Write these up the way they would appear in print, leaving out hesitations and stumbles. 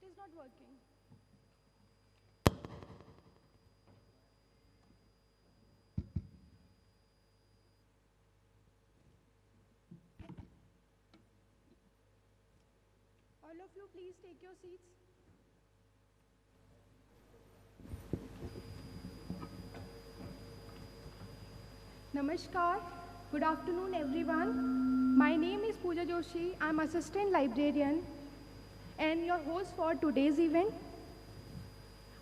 It is not working. All of you, please take your seats. Namaskar. Good afternoon, everyone. My name is Pooja Joshi. I'm Assistant Librarian and your host for today's event.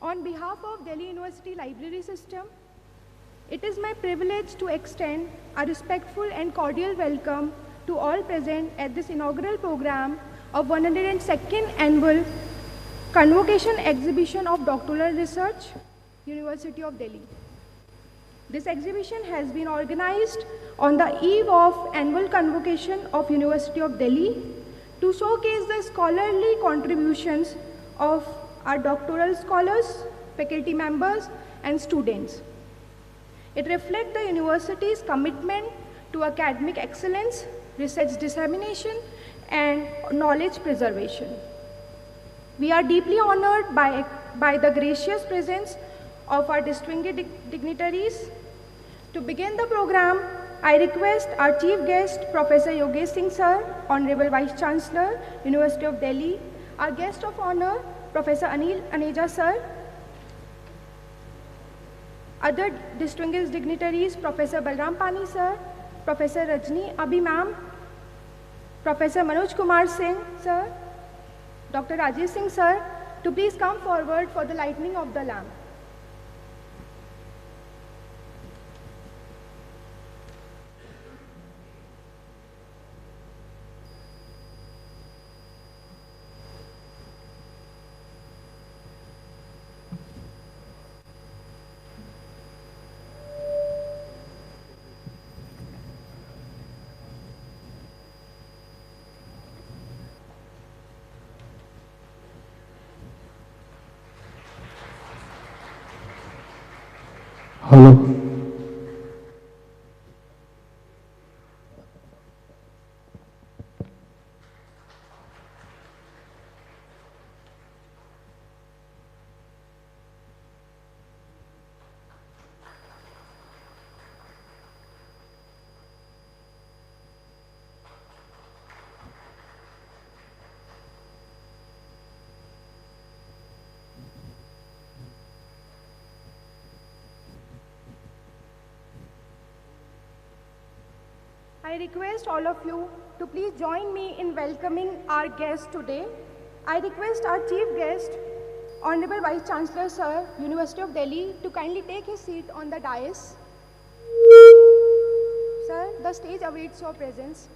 On behalf of Delhi University Library System, it is my privilege to extend a respectful and cordial welcome to all present at this inaugural program of 102nd Annual Convocation Exhibition of Doctoral Research, University of Delhi. This exhibition has been organized on the eve of Annual Convocation of University of Delhi to showcase the scholarly contributions of our doctoral scholars, faculty members, and students. It reflects the university's commitment to academic excellence, research dissemination, and knowledge preservation. We are deeply honored by the gracious presence of our distinguished dignitaries. To begin the program, I request our Chief Guest, Professor Yogesh Singh Sir, Honorable Vice Chancellor, University of Delhi, our Guest of Honor, Professor Anil Aneja Sir, other distinguished dignitaries, Professor Balram Pani Sir, Professor Rajni Abhi Ma'am, Professor Manoj Kumar Singh Sir, Dr. Rajesh Singh Sir, to please come forward for the lighting of the lamp. Hello. I request all of you to please join me in welcoming our guest today. I request our Chief Guest, Honorable Vice Chancellor Sir, University of Delhi, to kindly take his seat on the dais. Sir, the stage awaits your presence.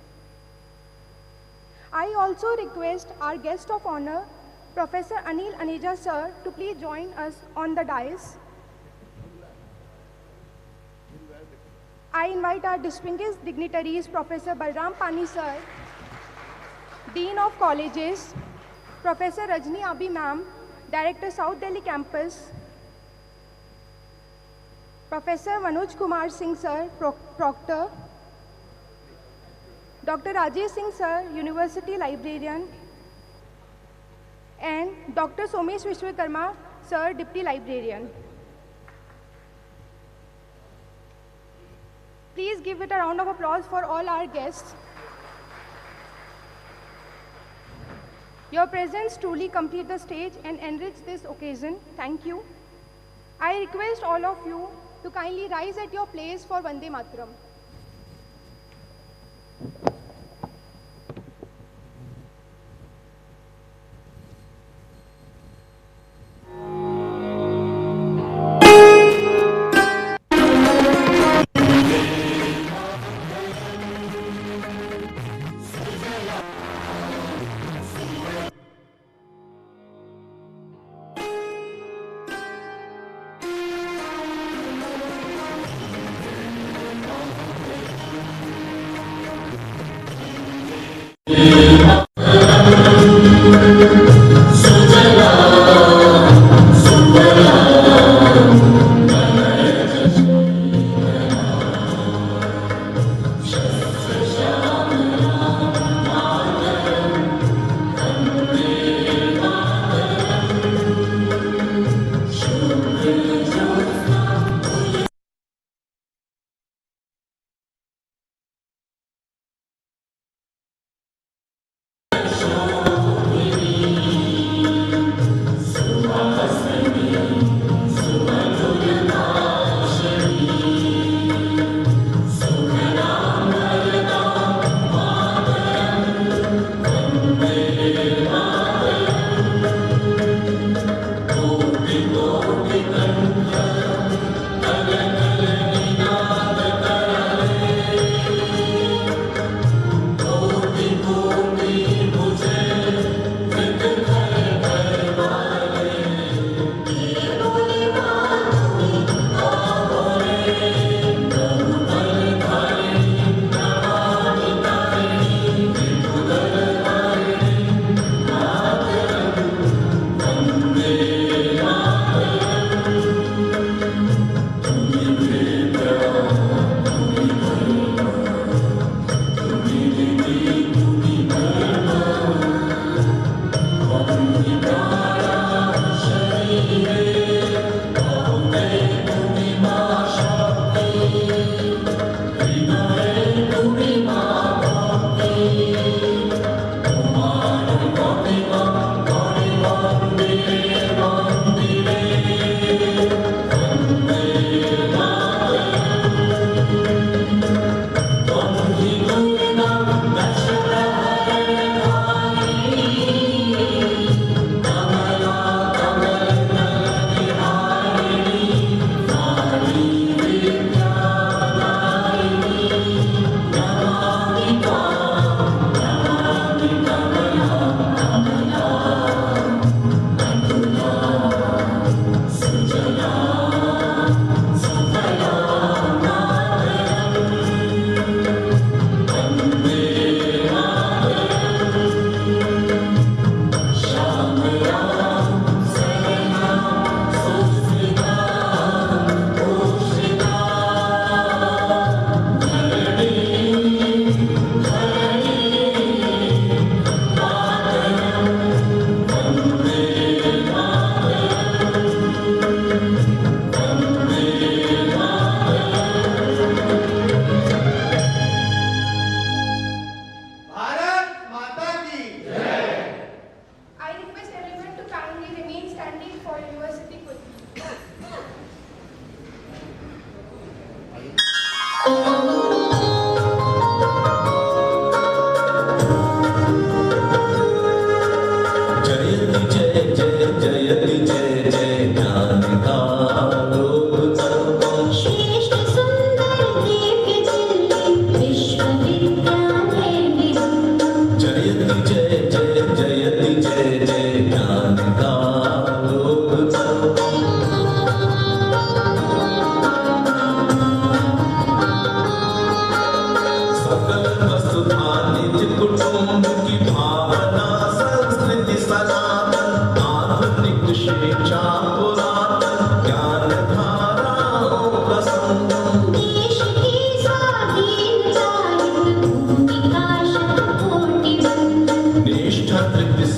I also request our Guest of Honor, Professor Anil Aneja Sir, to please join us on the dais. I invite our distinguished dignitaries, Professor Balram Pani Sir, Dean of Colleges, Professor Rajni Abhi Ma'am, Director South Delhi Campus, Professor Manoj Kumar Singh Sir, Proctor, Dr. Rajesh Singh Sir, University Librarian, and Dr. Somesh Vishwakarma Sir, Deputy Librarian. Please give it a round of applause for all our guests. Your presence truly complete the stage and enrich this occasion. Thank you. I request all of you to kindly rise at your place for Vande Mataram.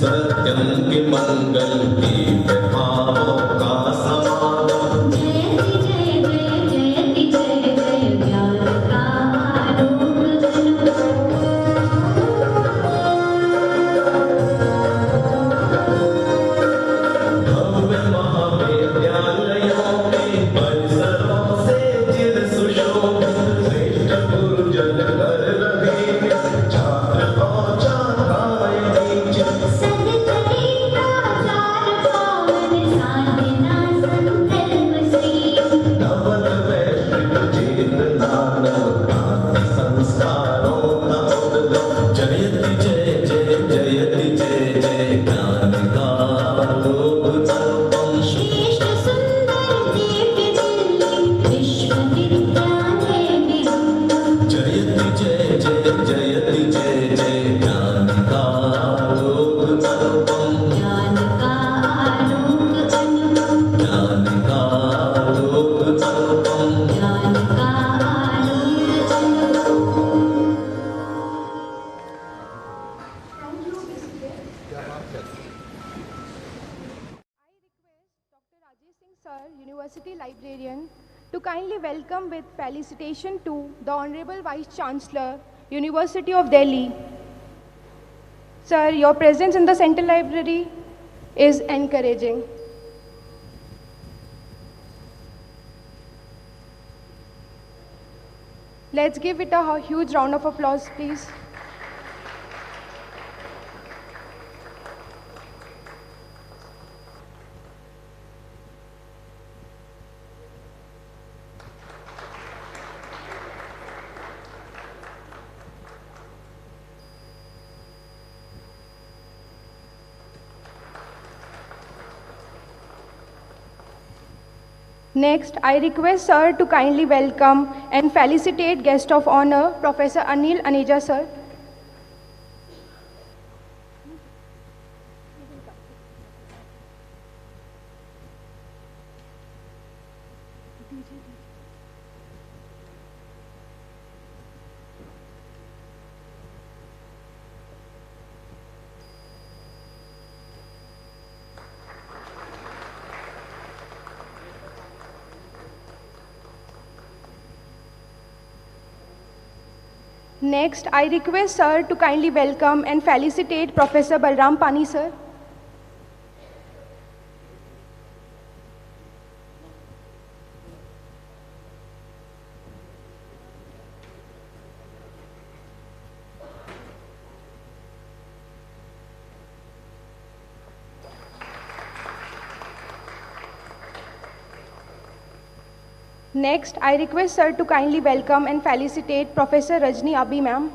सत्यम के मंगल की विभावों का समागम। जयति जय जय जयति जय जय ज्ञान का आलोक भव्य महाविद्यालयों में परिसरों से चिर सुशोभित श्रेष्ठ गुरुजन कर रहे छात्र पहुंचा गाए नीचे। सदचले प्राचार पावन साधना संकल्प श्री नवल वैश्विक चेतना नवक्रांति संस्कारों का उद्गम। जयति जय जय जयति जय जय ज्ञान का लोक अनुपम। श्रेष्ठ सुंदर दिव्य दिल्ली विश्वविद्यालय में जयति जय जय जयति जय जय ज्ञान का लोक अनुपम। ज्ञान का आलोक अनुपम ज्ञान का लोक अनुपम। ज्ञान का आलोक अनुपम। Thank you, Mr. I request Dr. Rajesh Singh Sir, University Librarian, to kindly welcome with felicitation to the Honorable Vice Chancellor, University of Delhi. Sir, your presence in the Central Library is encouraging. Let's give it a huge round of applause, please. Next, I request Sir to kindly welcome and felicitate guest of honor, Professor Anil Aneja Sir. Next, I request Sir to kindly welcome and felicitate Professor Balram Pani Sir. Next, I request Sir to kindly welcome and felicitate Professor Rajni Abi Ma'am.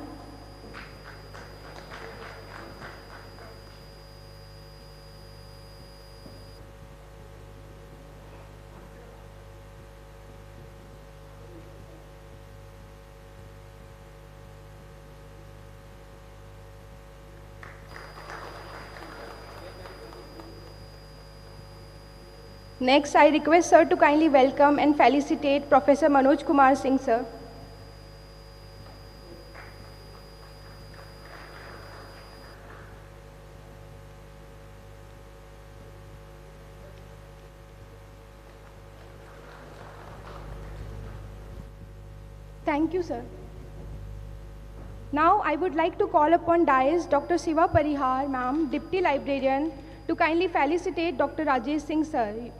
Next, I request Sir to kindly welcome and felicitate Professor Manoj Kumar Singh Sir. Thank you, sir. Now, I would like to call upon Dais Dr. Siva Parihar, ma'am, Deputy Librarian, to kindly felicitate Dr. Rajesh Singh, sir.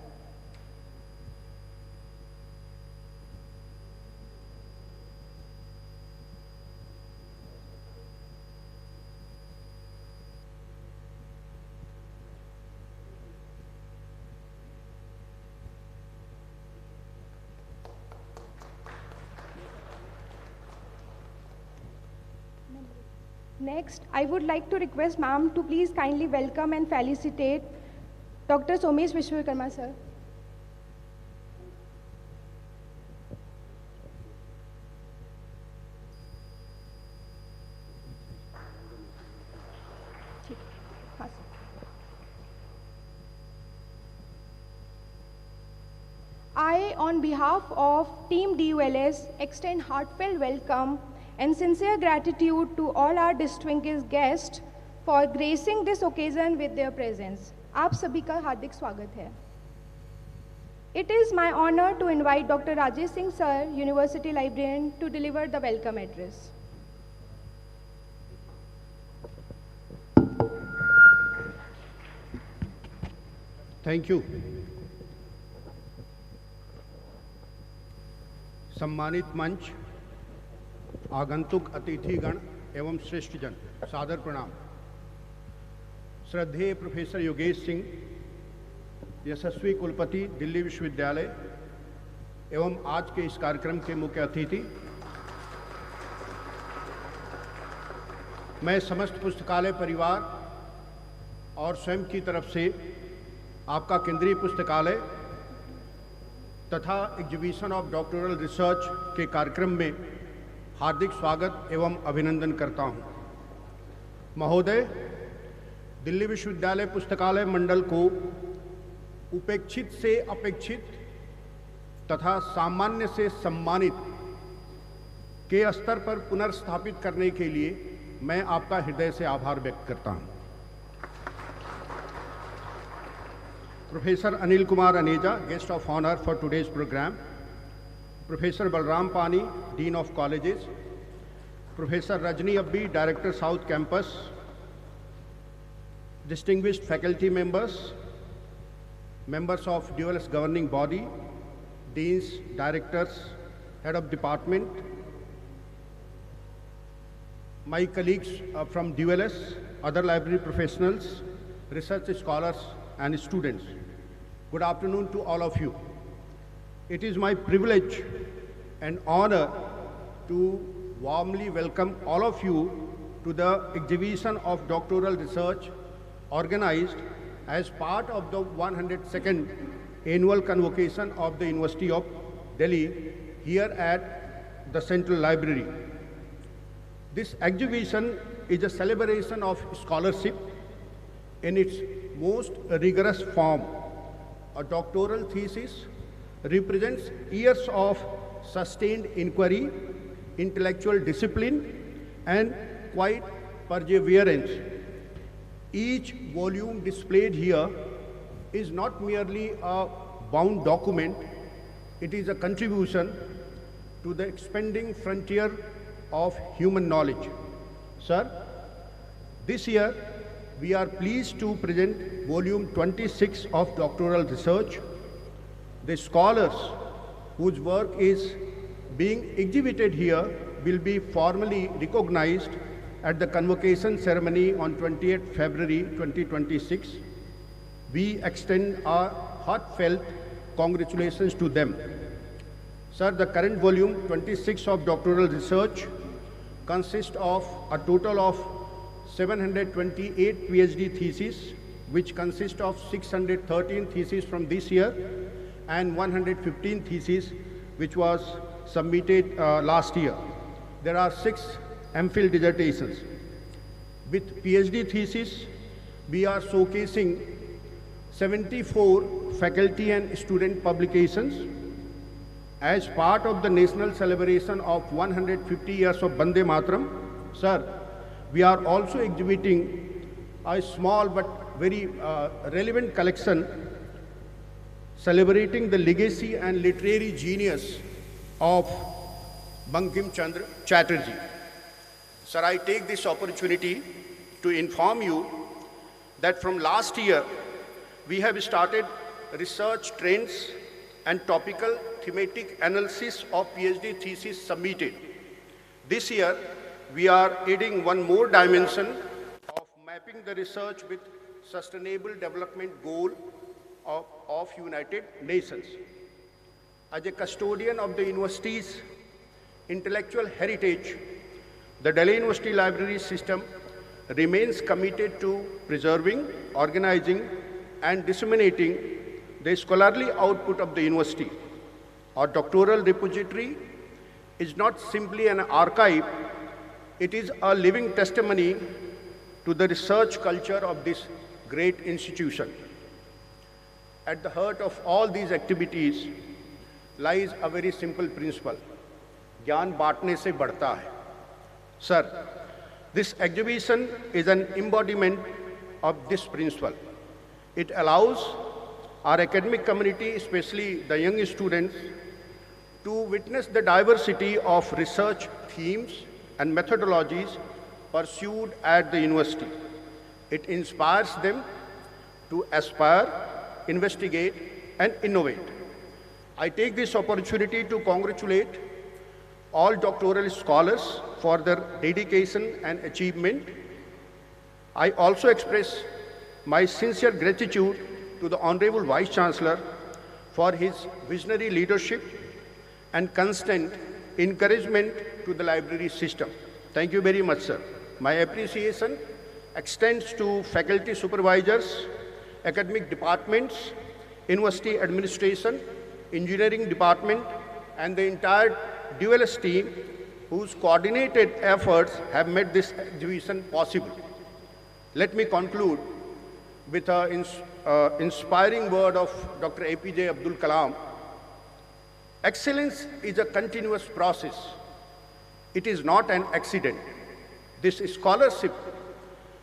Next, I would like to request ma'am to please kindly welcome and felicitate Dr. Somesh Vishwakarma, sir. I, on behalf of Team DULS, extend heartfelt welcome and sincere gratitude to all our distinguished guests for gracing this occasion with their presence. आप सभी का हार्दिक स्वागत है. It is my honor to invite Dr. Rajesh Singh Sir, University Librarian, to deliver the welcome address. Thank you. सम्मानित मंच, आगंतुक अतिथिगण एवं श्रेष्ठजन, सादर प्रणाम. श्रद्धेय प्रोफेसर योगेश सिंह, यशस्वी कुलपति दिल्ली विश्वविद्यालय एवं आज के इस कार्यक्रम के मुख्य अतिथि, मैं समस्त पुस्तकालय परिवार और स्वयं की तरफ से आपका केंद्रीय पुस्तकालय तथा एग्जीबिशन ऑफ डॉक्टोरल रिसर्च के कार्यक्रम में हार्दिक स्वागत एवं अभिनंदन करता हूं. महोदय, दिल्ली विश्वविद्यालय पुस्तकालय मंडल को उपेक्षित से अपेक्षित तथा सामान्य से सम्मानित के स्तर पर पुनर्स्थापित करने के लिए मैं आपका हृदय से आभार व्यक्त करता हूं. Professor Anil Kumar Aneja, guest of honor for today's program. Professor Balram Pani, Dean of Colleges. Professor Rajni Abbi, Director South Campus. Distinguished faculty members, members of DULS governing body, deans, directors, head of department, my colleagues from DULS, other library professionals, research scholars, and students. Good afternoon to all of you. It is my privilege and honor to warmly welcome all of you to the exhibition of doctoral research organized as part of the 102nd annual convocation of the University of Delhi here at the Central Library. This exhibition is a celebration of scholarship in its most rigorous form. A doctoral thesis represents years of sustained inquiry, intellectual discipline, and quiet perseverance. Each volume displayed here is not merely a bound document, it is a contribution to the expanding frontier of human knowledge. Sir, this year we are pleased to present volume 26 of doctoral research. The scholars whose work is being exhibited here will be formally recognized at the convocation ceremony on 28th February 2026. We extend our heartfelt congratulations to them. Sir, the current volume 26 of doctoral research consists of a total of 728 PhD theses, which consist of 613 theses from this year and 115 theses which was submitted last year. There are 6 MPhil dissertations. With PhD thesis, we are showcasing 74 faculty and student publications. As part of the national celebration of 150 years of Bande Mataram, sir, we are also exhibiting a small but very relevant collection celebrating the legacy and literary genius of Bankim Chandra Chatterjee. Sir, I take this opportunity to inform you that from last year, we have started research trends and topical thematic analysis of PhD thesis submitted. This year, we are adding one more dimension of mapping the research with Sustainable Development Goal of United Nations. As a custodian of the university's intellectual heritage, the Delhi University Library System remains committed to preserving, organizing, and disseminating the scholarly output of the university. Our doctoral repository is not simply an archive, it is a living testimony to the research culture of this great institution. At the heart of all these activities lies a very simple principle: ज्ञान बांटने से बढ़ता है. Sir, This exhibition is an embodiment of this principle. It allows our academic community, especially the young students, to witness the diversity of research themes and methodologies pursued at the university. It inspires them to aspire, investigate, and innovate. I take this opportunity to congratulate all doctoral scholars for their dedication and achievement. I also express my sincere gratitude to the Honorable Vice Chancellor for his visionary leadership and constant encouragement to the library system. Thank you very much, sir. My appreciation extends to faculty supervisors, academic departments, university administration, engineering department, and the entire DLS team whose coordinated efforts have made this exhibition possible. Let me conclude with an inspiring word of Dr. APJ Abdul Kalam. Excellence is a continuous process. It is not an accident. This scholarship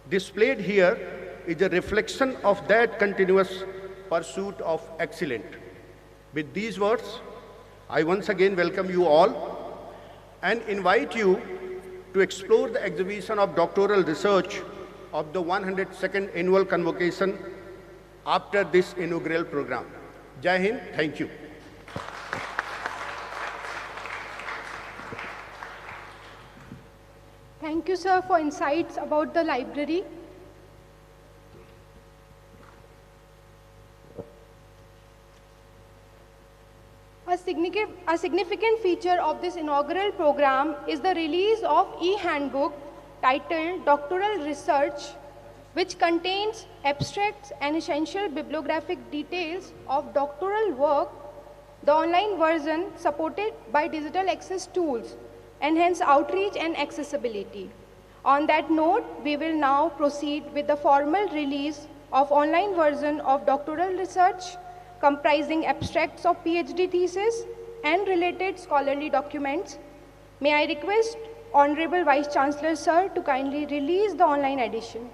displayed here is a reflection of that continuous pursuit of excellence. With these words, I once again welcome you all and invite you to explore the exhibition of doctoral research of the 102nd Annual Convocation after this inaugural program. Jai Hind, thank you. Thank you, sir, for insights about the library. A significant feature of this inaugural program is the release of e-handbook titled Doctoral Research, which contains abstracts and essential bibliographic details of doctoral work. The online version supported by digital access tools, enhance outreach and accessibility. On that note, we will now proceed with the formal release of online version of doctoral research comprising abstracts of PhD thesis and related scholarly documents. May I request Honorable Vice Chancellor, sir, to kindly release the online edition.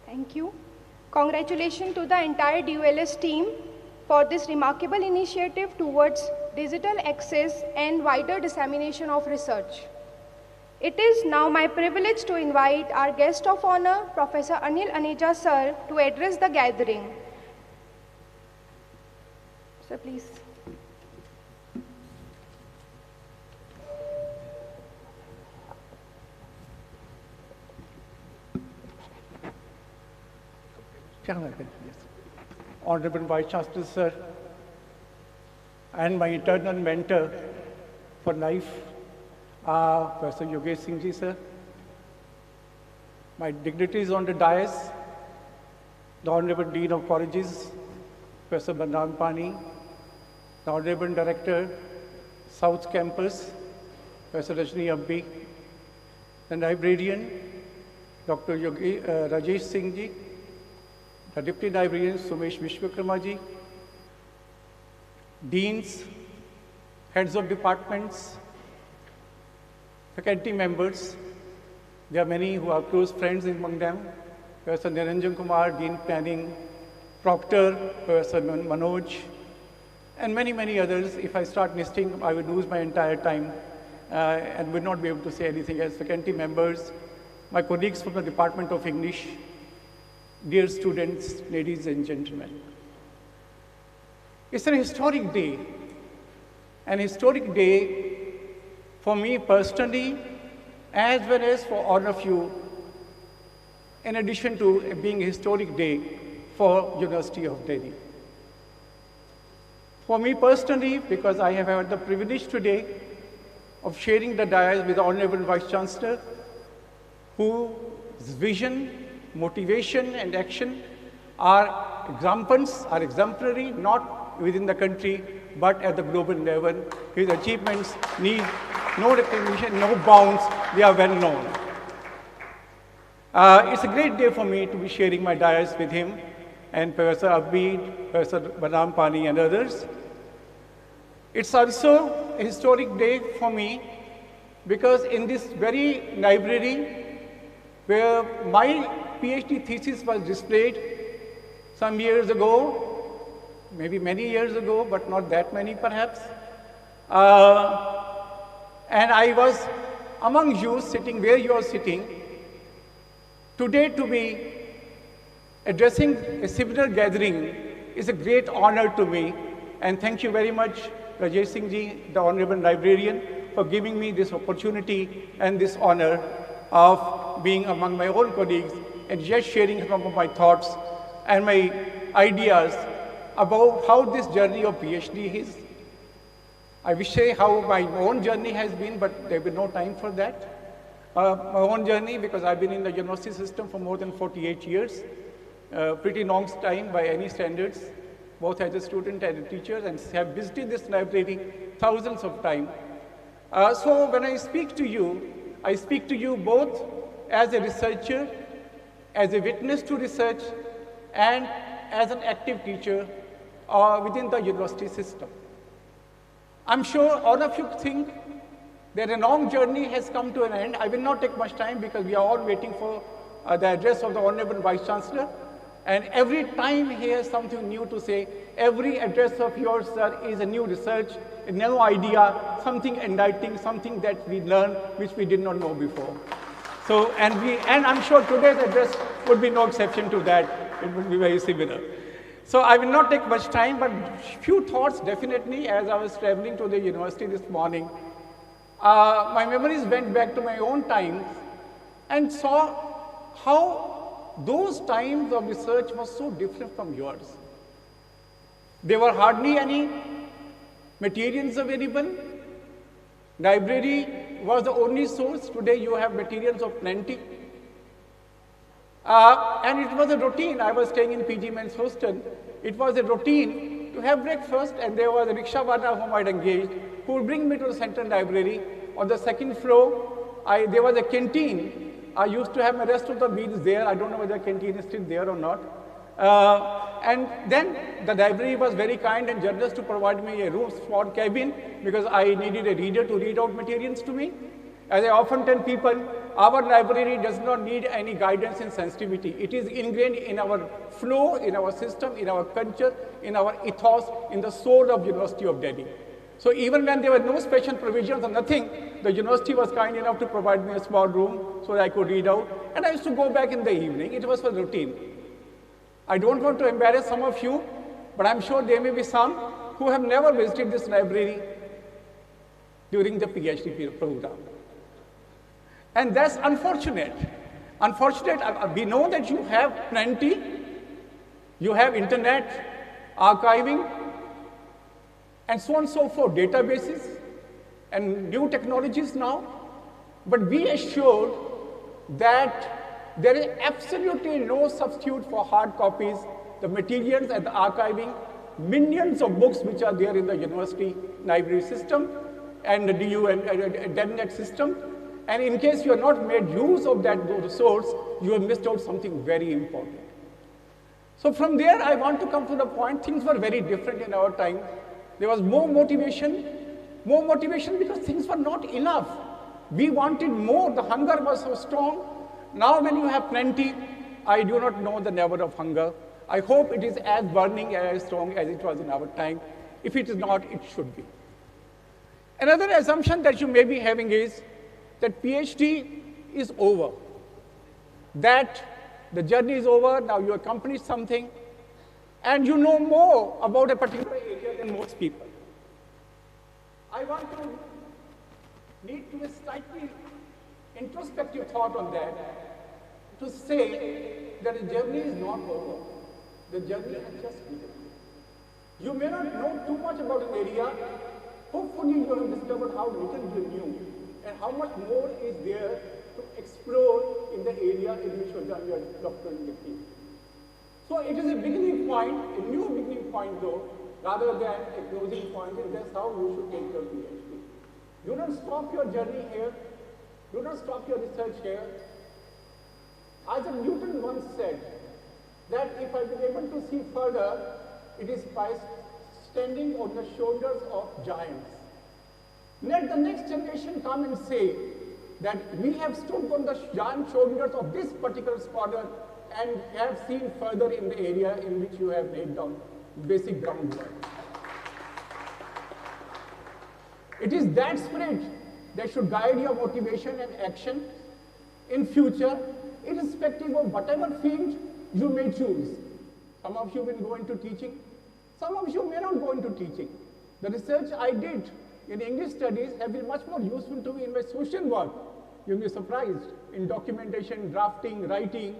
Thank you. Congratulations to the entire DULS team for this remarkable initiative towards digital access and wider dissemination of research. It is now my privilege to invite our guest of honor, Professor Anil Aneja, sir, to address the gathering. Sir, please. Yes. Honorable Vice Chancellor, sir, and my eternal mentor for life, Professor Yogesh Singh ji, sir. My dignitaries on the dais, the Honorable Dean of Colleges, Professor Bandan Pani, the Honorable Director, South Campus, Professor Rajni Abbi, the librarian, Dr. Rajesh Singh ji, the Deputy Librarian Sumesh Vishwakarma ji, deans, heads of departments, faculty members. There are many who are close friends among them. Professor Niranjan Kumar, Dean Planning, Proctor, Professor Manoj, and many, many others. If I start listing, I would lose my entire time and would not be able to say anything else. Faculty members, my colleagues from the Department of English, dear students, ladies and gentlemen. It's an historic day for me personally, as well as for all of you, in addition to being a historic day for University of Delhi. For me personally, because I have had the privilege today of sharing the dais with the Honorable Vice Chancellor, whose vision, motivation and action are exemplary, not within the country, but at the global level. His achievements need no recognition, no bounds, they are well known. It's a great day for me to be sharing my dais with him and Professor Abid, Professor Badam Pani and others. It's also a historic day for me because in this very library where my PhD thesis was displayed some years ago, maybe many years ago, but not that many perhaps. And I was among you sitting where you are sitting. Today to be addressing a similar gathering is a great honor to me. And thank you very much, Rajesh Singh ji, the Honorable Librarian, for giving me this opportunity and this honor of being among my own colleagues and just sharing some of my thoughts and my ideas about how this journey of PhD is. I wish to say how my own journey has been, but there will be no time for that. My own journey, because I've been in the university system for more than 48 years, pretty long time by any standards, both as a student and a teacher, and have visited this library thousands of times. So when I speak to you both as a researcher, as a witness to research, and as an active teacher within the university system. I'm sure all of you think that a long journey has come to an end. I will not take much time because we are all waiting for the address of the Honorable Vice Chancellor. And every time he has something new to say, every address of yours, sir, is a new research, a new idea, something enlightening, something that we learn which we did not know before. So, and I'm sure today's address would be no exception to that. It will be very similar. So I will not take much time, but few thoughts definitely as I was traveling to the university this morning. My memories went back to my own times and saw how those times of research were so different from yours. There were hardly any materials available. Library was the only source. Today you have materials of plenty. And it was a routine. I was staying in PG Men's Hostel. It was a routine to have breakfast, and there was a rickshawala whom I'd engaged who would bring me to the central library. On the second floor, there was a canteen. I used to have my rest of the meals there. I don't know whether the canteen is still there or not. And then the library was very kind and generous to provide me a room for cabin because I needed a reader to read out materials to me. As I often tell people, our library does not need any guidance in sensitivity. It is ingrained in our flow, in our system, in our culture, in our ethos, in the soul of University of Delhi. So even when there were no special provisions or nothing, the university was kind enough to provide me a small room so that I could read out. And I used to go back in the evening. It was for routine. I don't want to embarrass some of you, but I'm sure there may be some who have never visited this library during the PhD program. And that's unfortunate. Unfortunate, we know that you have plenty. You have internet, archiving, and so on and so forth, databases, and new technologies now. But be assured that there is absolutely no substitute for hard copies, the materials and the archiving, millions of books which are there in the university library system and the DU and DELNet system. And in case you have not made use of that resource, you have missed out something very important. So from there, I want to come to the point, things were very different in our time. There was more motivation because things were not enough. We wanted more, the hunger was so strong. Now when you have plenty, I do not know the level of hunger. I hope it is as burning and as strong as it was in our time. If it is not, it should be. Another assumption that you may be having is that PhD is over, that the journey is over, now you accomplished something, and you know more about a particular area than most people. I want to lead to a slightly introspective thought on that, to say that the journey is not over, the journey has just begun. You may not know too much about an area, hopefully you have discovered how little you knew, and how much more is there to explore in the area in which you have done your doctoral degree. So it is a beginning point, a new beginning point though, rather than a closing point, and that's how you should take your PhD. Do not stop your journey here. Do not stop your research here. Isaac Newton once said that if I be able to see further, it is by standing on the shoulders of giants. Let the next generation come and say that we have stood on the giant shoulders of this particular scholar and have seen further in the area in which you have laid down basic groundwork. It is that spirit that should guide your motivation and action in future, irrespective of whatever field you may choose. Some of you will go into teaching, some of you may not go into teaching. The research I did in English studies have been much more useful to me in my social work. You'll be surprised in documentation, drafting, writing,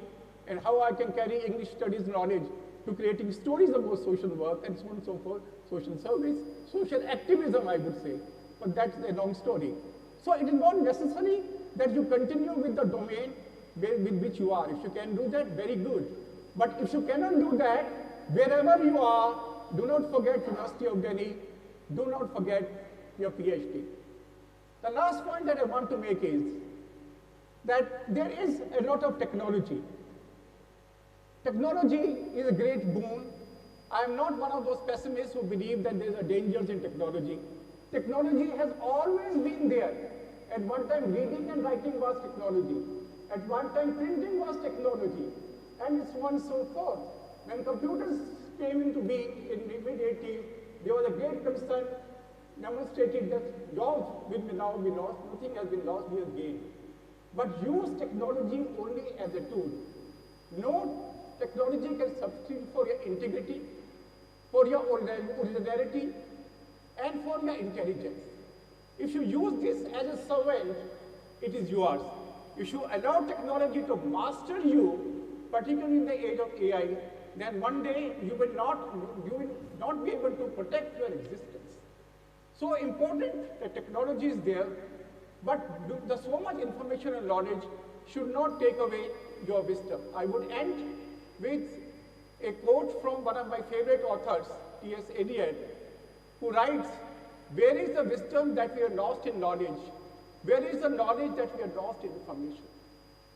and how I can carry English studies knowledge to creating stories about social work and so on and so forth, social service, social activism, I would say. But that's a long story. So it is not necessary that you continue with the domain with which you are. If you can do that, very good. But if you cannot do that, wherever you are, do not forget University of Delhi, do not forget your PhD. The last point that I want to make is that there is a lot of technology. Technology is a great boon. I am not one of those pessimists who believe that there are dangers in technology. Technology has always been there. At one time, reading and writing was technology. At one time, printing was technology. And so on and so forth. When computers came into being in the mid-80s, there was a great concern demonstrated that jobs will now be lost. Nothing has been lost, we have gained. But use technology only as a tool. No technology can substitute for your integrity, for your originality, and for your intelligence. If you use this as a servant, it is yours. If you allow technology to master you, particularly in the age of AI, then one day you will not be able to protect your existence. So important that technology is there, but so much information and knowledge should not take away your wisdom. I would end with a quote from one of my favorite authors, T.S. Eliot, who writes, "Where is the wisdom that we are lost in knowledge? Where is the knowledge that we are lost in information?"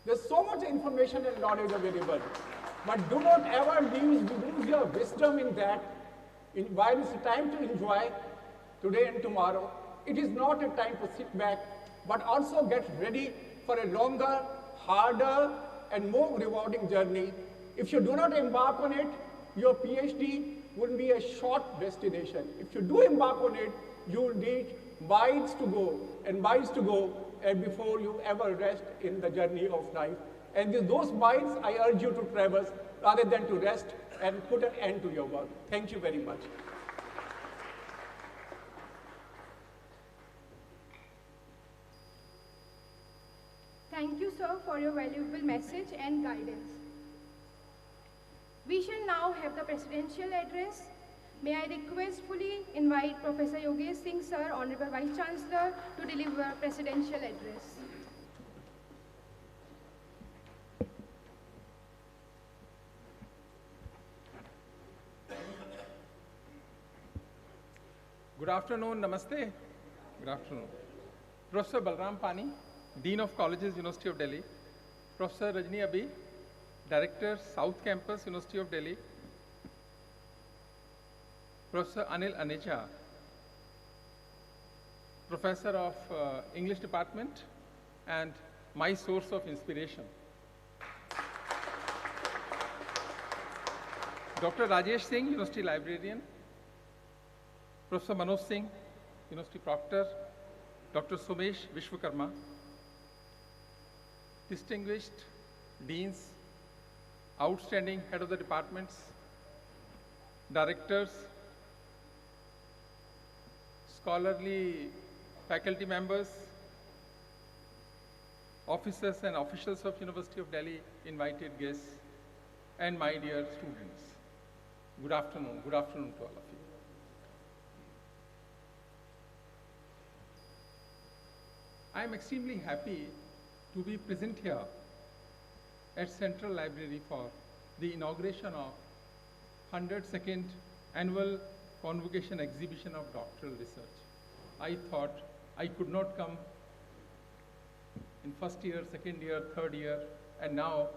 There's so much information and knowledge available, but do not ever lose your wisdom in that. While it's time to enjoy today and tomorrow, it is not a time to sit back, but also get ready for a longer, harder, and more rewarding journey. If you do not embark on it, your PhD will be a short destination. If you do embark on it, you will need miles to go, and before you ever rest in the journey of life. And with those miles, I urge you to traverse rather than to rest and put an end to your work. Thank you very much. Thank you, sir, for your valuable message and guidance. We shall now have the presidential address. May I requestfully invite Professor Yogesh Singh, sir, Honorable Vice Chancellor, to deliver presidential address. Good afternoon, namaste. Good afternoon. Professor Balram Pani, Dean of Colleges, University of Delhi. Professor Rajni Abhi, Director, South Campus, University of Delhi. Professor Anil Aneja, Professor of English Department and my source of inspiration. Dr. Rajesh Singh, University Librarian. Professor Manoj Singh, University Proctor. Dr. Somesh Vishwakarma. Distinguished Deans, outstanding head of the departments, directors, scholarly faculty members, officers and officials of University of Delhi, invited guests, and my dear students. Good afternoon to all of you. I am extremely happy to be present here at Central Library for the inauguration of 102nd Annual Convocation Exhibition of Doctoral Research. I thought I could not come in first year, second year, third year, and now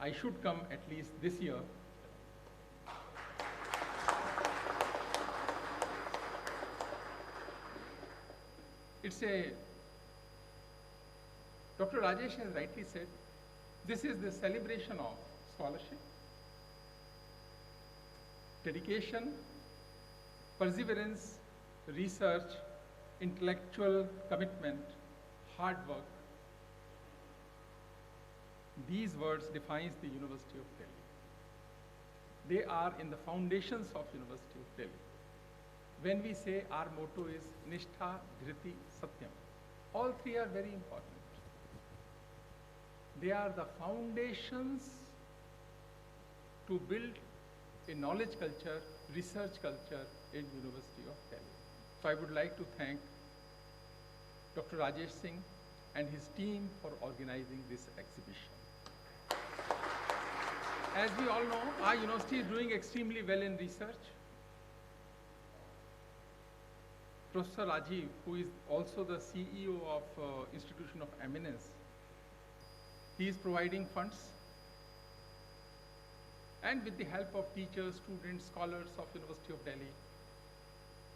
I should come at least this year. Dr. Rajesh has rightly said, this is the celebration of scholarship, dedication, perseverance, research, intellectual commitment, hard work. These words defines the University of Delhi. They are in the foundations of University of Delhi. When we say our motto is Nishtha, Dhriti, Satyam, all three are very important. They are the foundations to build a knowledge culture, research culture in University of Delhi. So I would like to thank Dr. Rajesh Singh and his team for organizing this exhibition. As we all know, our university is doing extremely well in research. Professor Rajiv, who is also the CEO of Institution of Eminence, he is providing funds. And with the help of teachers, students, scholars of University of Delhi,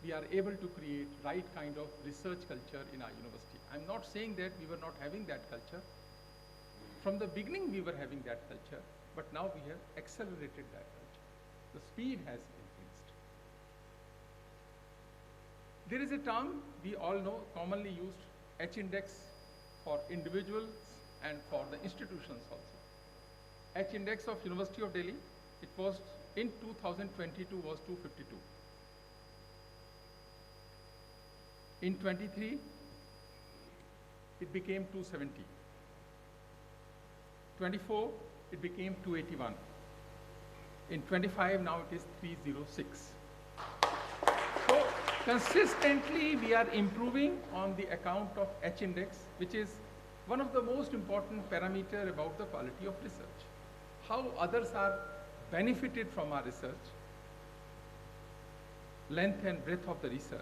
we are able to create right kind of research culture in our university. I'm not saying that we were not having that culture. From the beginning, we were having that culture, but now we have accelerated that culture. The speed has increased. There is a term we all know, commonly used, H-index for individuals and for the institutions also. H-index of University of Delhi, it was in 2022 was 252. In 23, it became 270. 24, it became 281. In 25, now it is 306. So consistently, we are improving on the account of H-index, which is one of the most important parameters about the quality of research. How others are benefited from our research, length and breadth of the research.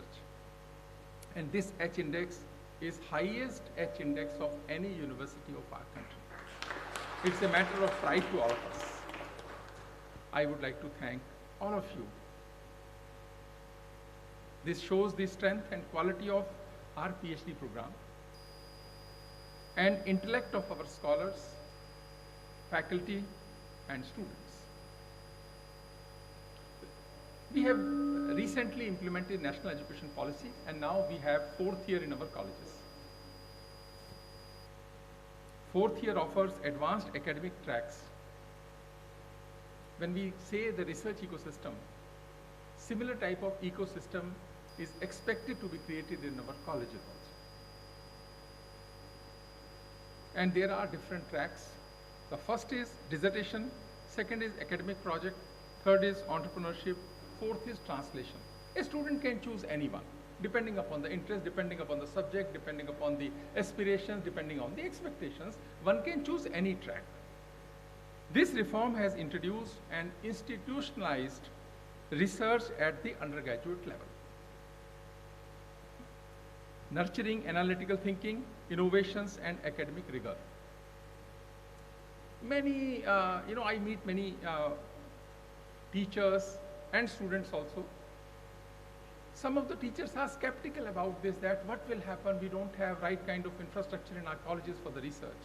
And this H-index is highest H-index of any university of our country. It's a matter of pride to all of us. I would like to thank all of you. This shows the strength and quality of our PhD program and intellect of our scholars, faculty, and students. We have recently implemented national education policy, and now we have 4th year in our colleges. 4th year offers advanced academic tracks. When we say the research ecosystem, similar type of ecosystem is expected to be created in our colleges also. And there are different tracks. The first is dissertation, second is academic project, third is entrepreneurship, fourth is translation. A student can choose any one, depending upon the interest, depending upon the subject, depending upon the aspirations, depending on the expectations, one can choose any track. This reform has introduced and institutionalized research at the undergraduate level, nurturing analytical thinking, innovations, and academic rigor. Many, I meet many teachers and students also. Some of the teachers are skeptical about this, that what will happen, we don't have right kind of infrastructure in our colleges for the research.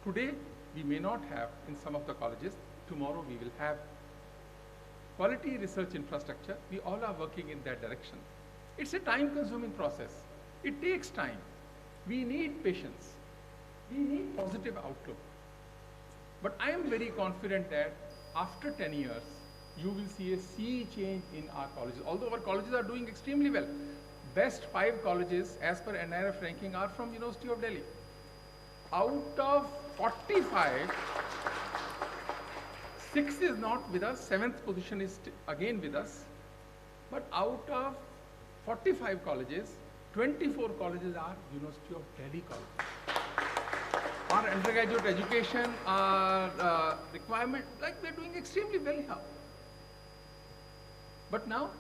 Today, we may not have in some of the colleges. Tomorrow, we will have quality research infrastructure. We all are working in that direction. It's a time-consuming process. It takes time. We need patience. We need positive outlook. But I am very confident that after 10 years, you will see a sea change in our colleges. Although our colleges are doing extremely well. Best 5 colleges as per NIRF ranking are from University of Delhi. Out of 45, 6 is not with us, 7th position is again with us. But out of 45 colleges, 24 colleges are University of Delhi colleges. Our undergraduate education, our requirement, like we're doing extremely well here. But now,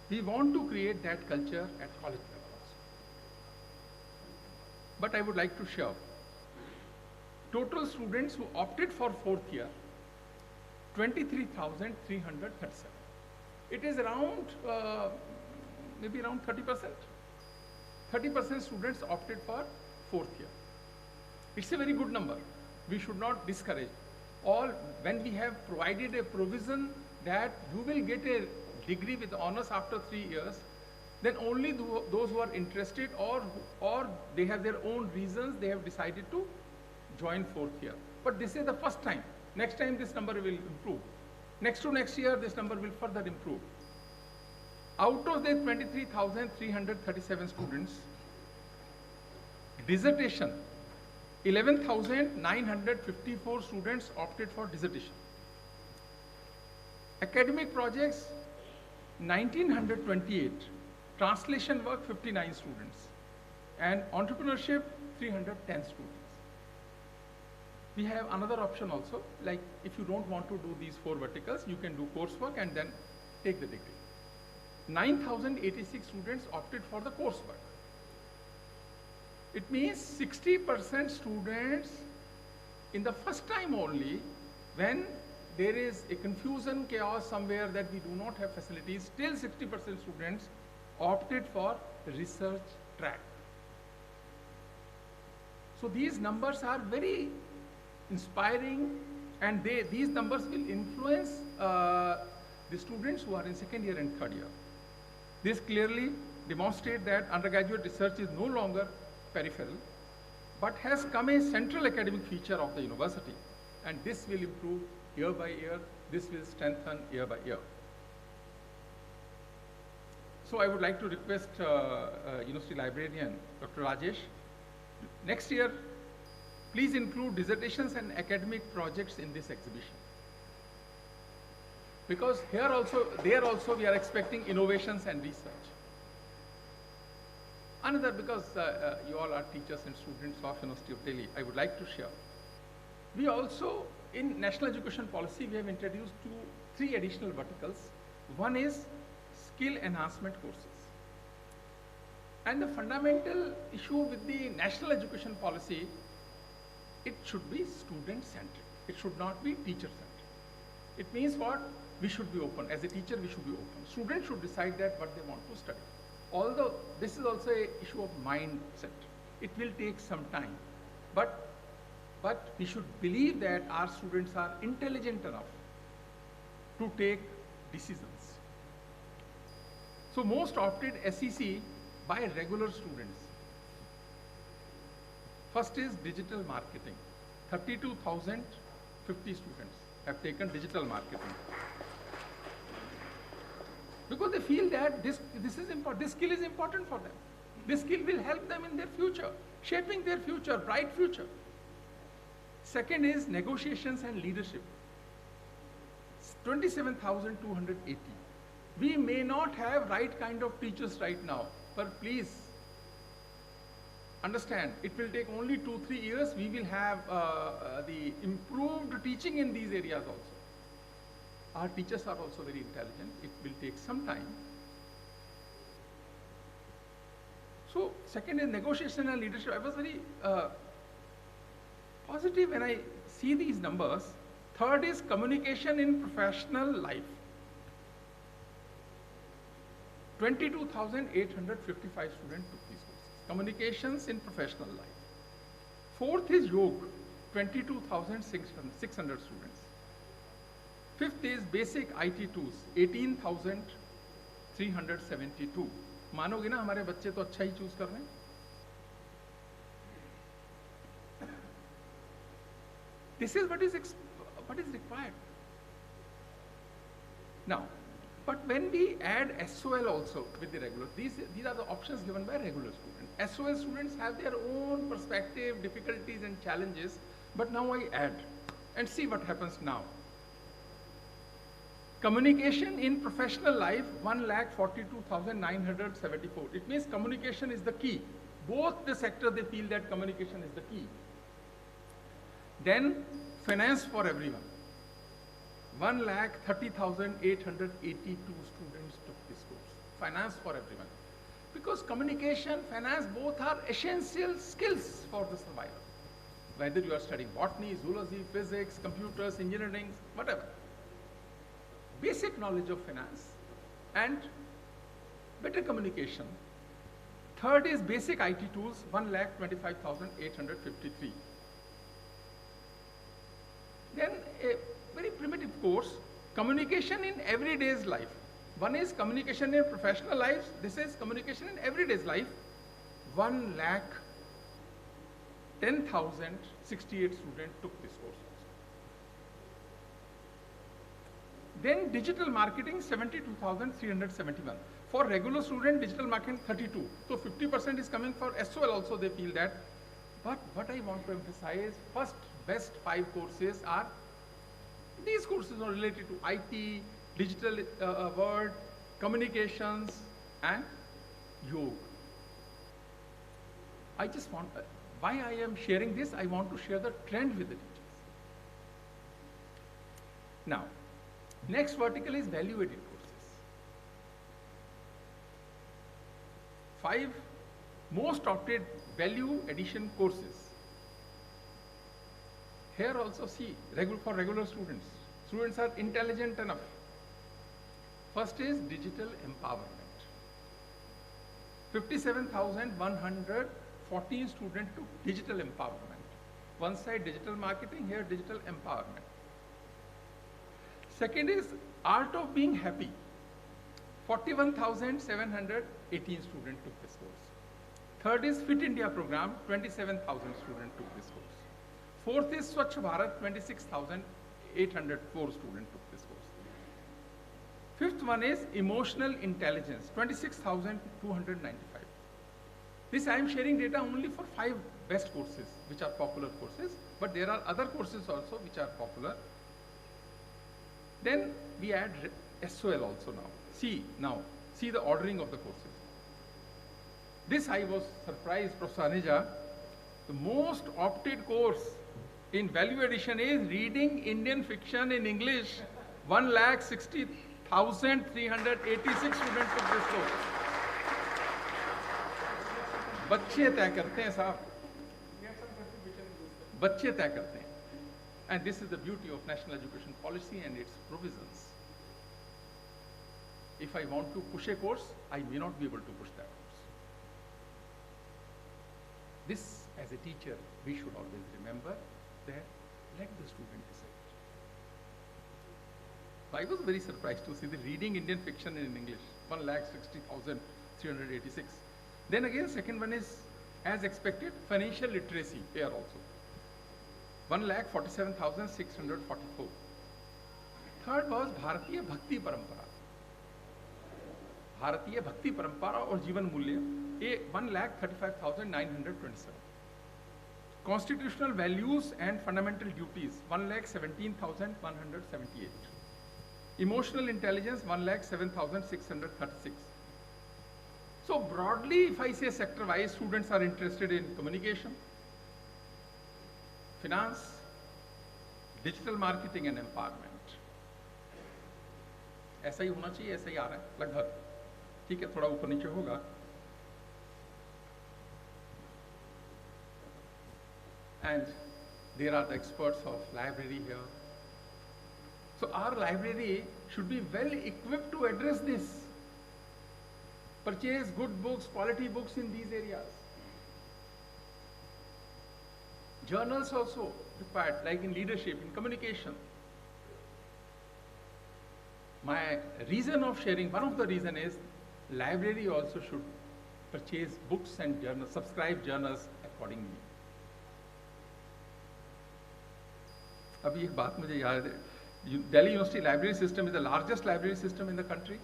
we want to create that culture at college level also. but I would like to share. Total students who opted for 4th year, 23,337. It is around, maybe around 30%. 30% students opted for 4th year. It's a very good number. We should not discourage. When we have provided a provision that you will get a degree with honors after 3 years, then only those who are interested or they have their own reasons, they have decided to join 4th year. But this is the first time. Next time this number will improve. Next to next year, this number will further improve. Out of the 23,337 students, dissertation, 11,954 students opted for dissertation. Academic projects, 1,928. Translation work, 59 students. And entrepreneurship, 310 students. We have another option also, like if you don't want to do these 4 verticals, you can do coursework and then take the degree. 9,086 students opted for the coursework. It means 60% students in the first time only, when there is a confusion, chaos somewhere that we do not have facilities, still 60% students opted for the research track. So these numbers are very inspiring, and these numbers will influence the students who are in 2nd year and 3rd year. This clearly demonstrates that undergraduate research is no longer peripheral, but has come a central academic feature of the university, and this will improve year by year, this will strengthen year by year. So I would like to request University Librarian, Dr. Rajesh, next year, please include dissertations and academic projects in this exhibition. Because there also we are expecting innovations and research. Another, because you all are teachers and students of University of Delhi, I would like to share. We also, in National Education Policy, we have introduced 3 additional verticals. One is skill enhancement courses. And the fundamental issue with the National Education Policy, it should be student-centric. It should not be teacher-centric. It means what? We should be open. As a teacher, we should be open. Students should decide that what they want to study. Although this is also an issue of mindset. It will take some time. But we should believe that our students are intelligent enough to take decisions. So most opted SEC by regular students. First is digital marketing. 32,050 students have taken digital marketing. Because they feel that this is important, this skill is important for them. This skill will help them in their future, shaping their future, bright future. Second is negotiations and leadership. 27,280. We may not have right kind of teachers right now, but please understand, it will take only 2-3 years. We will have the improved teaching in these areas also. Our teachers are also very intelligent. It will take some time. So second is negotiation and leadership. I was very positive when I see these numbers. Third is communication in professional life. 22,855 students took these courses. Communications in professional life. Fourth is yoga. 22,600 students. Fifth is basic IT tools. 18,372. मानोगे ना हमारे बच्चे तो अच्छा ही choose कर रहे हैं. This is what is required. Now, but when we add SOL also with the regular, these are the options given by regular students. SOL students have their own perspective, difficulties and challenges, but now I add and see what happens now. Communication in professional life, 1,42,974. It means communication is the key. Both the sectors, they feel that communication is the key. Then finance for everyone. 1,30,882 students took this course. Finance for everyone. Because communication, finance, both are essential skills for the survival. Whether you are studying botany, zoology, physics, computers, engineering, whatever. Basic knowledge of finance and better communication. Third is basic IT tools, 1,25,853. Then a very primitive course, communication in everyday's life. One is communication in professional life, this is communication in everyday's life. 1,10,068 students took this course. Then digital marketing, 72,371. For regular student, digital marketing 32. So 50% is coming for SOL also, they feel that. But what I want to emphasize, first best 5 courses are, these courses are related to IT, digital world, communications, and yoga. I just want, why I am sharing this, I want to share the trend with the teachers. Now, next vertical is value-added courses. 5 most opted value addition courses. Here also see, for regular students. Students are intelligent enough. First is digital empowerment. 57,114 students took digital empowerment. One side digital marketing, here digital empowerment. Second is art of being happy. 41,718 students took this course. Third is Fit India program, 27,000 students took this course. Fourth is Swachh Bharat, 26,804 students took this course. Fifth one is emotional intelligence, 26,295. This I am sharing data only for 5 best courses, which are popular courses, but there are other courses also which are popular. Then we add SOL also now. See the ordering of the courses. This I was surprised, Professor Aneja, the most opted course in value addition is reading Indian fiction in English. 1,60,386 students took this course. बच्चे तय करते हैं साहब, बच्चे तय करते हैं. And this is the beauty of national education policy and its provisions. If I want to push a course, I may not be able to push that course. This, as a teacher, we should always remember that let the student decide. I was very surprised to see the reading Indian fiction in English, 1,60,386. Then again, second one is, as expected, financial literacy here also. 1,47,644. Third was Bharatiya Bhakti Parampara. Bharatiya Bhakti Parampara or Jivan Mulya, 1,35,927. Constitutional values and fundamental duties, 1,17,178. Emotional intelligence, 1,07,636. So broadly, if I say sector-wise, students are interested in communication, finance, digital marketing and empowerment. ऐसा ही होना चाहिए, ऐसा ही आ रहा है लगभग. ठीक है, थोड़ा ऊपर नीचे होगा. And there are the experts of library here. So our library should be well equipped to address this. Purchase good books, quality books in these areas. Journals also required, like in leadership, in communication. My reason of sharing, one of the reason is, library also should purchase books and journals, subscribe journals accordingly. अभी एक बात मुझे याद है, Delhi University library system is the largest library system in the country.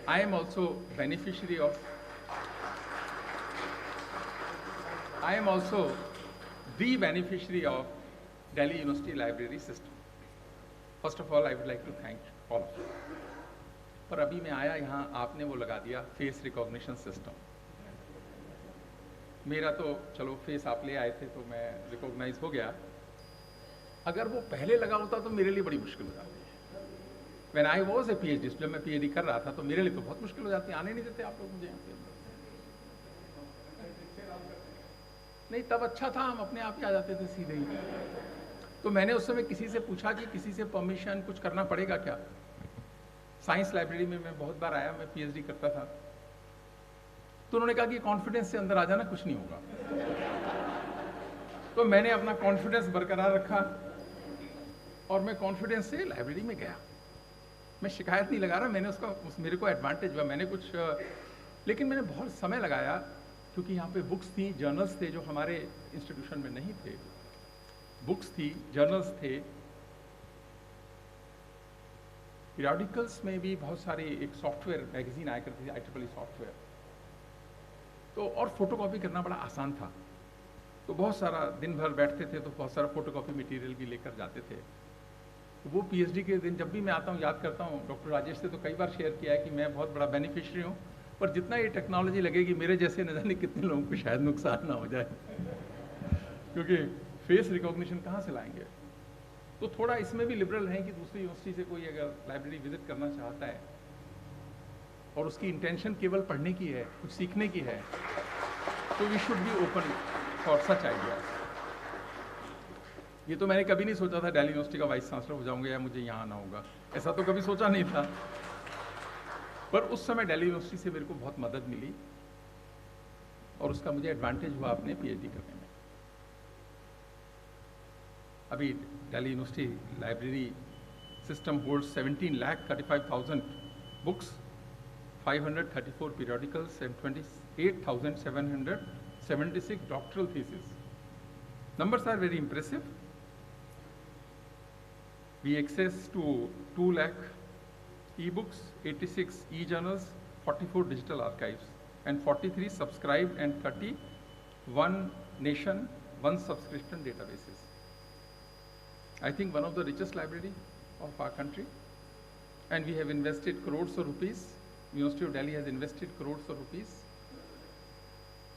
I am also beneficiary of, I am also the beneficiary of Delhi University library system. First of all, I would like to thank all of you. पर अभी मैं आया यहाँ, आपने वो लगा दिया face recognition system. मेरा तो चलो फेस आप ले आए थे तो मैं रिकॉग्नाइज हो गया. अगर वो पहले लगा होता तो मेरे लिए बड़ी मुश्किल हो जाती है. When I was a PhD, जब मैं PhD कर रहा था तो मेरे लिए तो बहुत मुश्किल हो जाती है, आने नहीं देते आप लोग मुझे यहाँ पे। नहीं तब अच्छा था, हम अपने आप ही आ जाते थे सीधे ही। तो मैंने उस समय किसी से पूछा कि किसी से परमिशन कुछ करना पड़ेगा क्या। साइंस लाइब्रेरी में मैं बहुत बार आया, मैं PhD करता था, तो उन्होंने कहा कि कॉन्फिडेंस से अंदर आ जाना, कुछ नहीं होगा। तो मैंने अपना कॉन्फिडेंस बरकरार रखा और मैं कॉन्फिडेंस से लाइब्रेरी में गया। मैं शिकायत नहीं लगा रहा, मैंने मेरे को एडवांटेज हुआ, मैंने कुछ लेकिन मैंने बहुत समय लगाया क्योंकि यहाँ पे बुक्स थी, जर्नल्स थे जो हमारे इंस्टीट्यूशन में नहीं थे। बुक्स थी, जर्नल्स थे, पीरियोडिकल्स में भी बहुत सारे, एक सॉफ्टवेयर मैगजीन आया करती थी, IEEE सॉफ्टवेयर, तो और फोटोकॉपी करना बड़ा आसान था। तो बहुत सारा दिन भर बैठते थे तो बहुत सारा फोटोकॉपी मटेरियल भी लेकर जाते थे। तो वो PhD के दिन जब भी मैं आता हूँ, याद करता हूँ, डॉक्टर राजेश से तो कई बार शेयर किया है कि मैं बहुत बड़ा बेनिफिशियरी हूँ, पर जितना ये टेक्नोलॉजी लगेगी मेरे जैसे न जाने कितने लोगों को शायद नुकसान ना हो जाए क्योंकि फेस रिकॉग्निशन कहाँ से लाएंगे। तो थोड़ा इसमें भी लिबरल हैं कि दूसरी यूनिवर्सिटी से कोई अगर लाइब्रेरी विजिट करना चाहता है और उसकी इंटेंशन केवल पढ़ने की है, कुछ सीखने की है, तो we should be open for such ideas. ये तो मैंने कभी नहीं सोचा था दिल्ली यूनिवर्सिटी का वाइस चांसलर हो जाऊंगा या मुझे यहाँ आना होगा, ऐसा तो कभी सोचा नहीं था। पर उस समय दिल्ली यूनिवर्सिटी से मेरे को बहुत मदद मिली और उसका मुझे एडवांटेज हुआ अपने PhD करने में। अभी Delhi university library system holds 17,35,000 books, 534 periodicals and 28,776 doctoral theses. Numbers are very impressive. We access to 2 lakh e-books, 86 e-journals, 44 digital archives, and 43 subscribed and 31 nation, 1 subscription databases. I think one of the richest library of our country, and we have invested crores of rupees. University of Delhi has invested crores of rupees,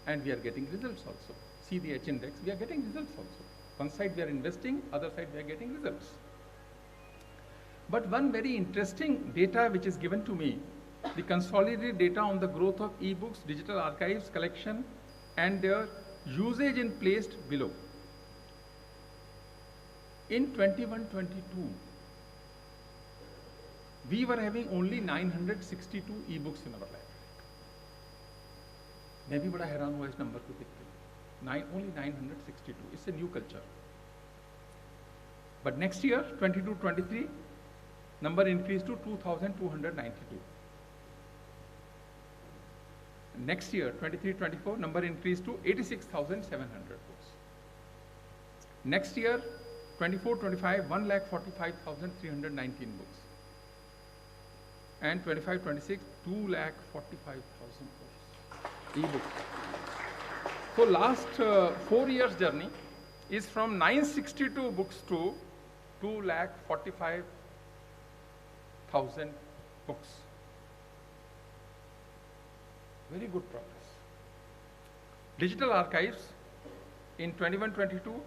and we are getting results also. See the H index, we are getting results also. One side we are investing, other side we are getting results. But one very interesting data which is given to me, the consolidated data on the growth of e-books, digital archives, collection, and their usage in placed below. In 21-22, we were having only 962 e-books in our library. मैं भी बड़ा हैरान हुआ इस number को देख के। Only 962. It's a new culture. But next year, 22-23, number increased to 2,292. Next year, 23-24, number increased to 86,700 books. Next year, 24-25, 1,45,319 books. And 25-26, 2,45,000 books. E-books. So last 4 years journey is from 962 books to 2,45,000 books. Very good progress. Digital archives in 21-22,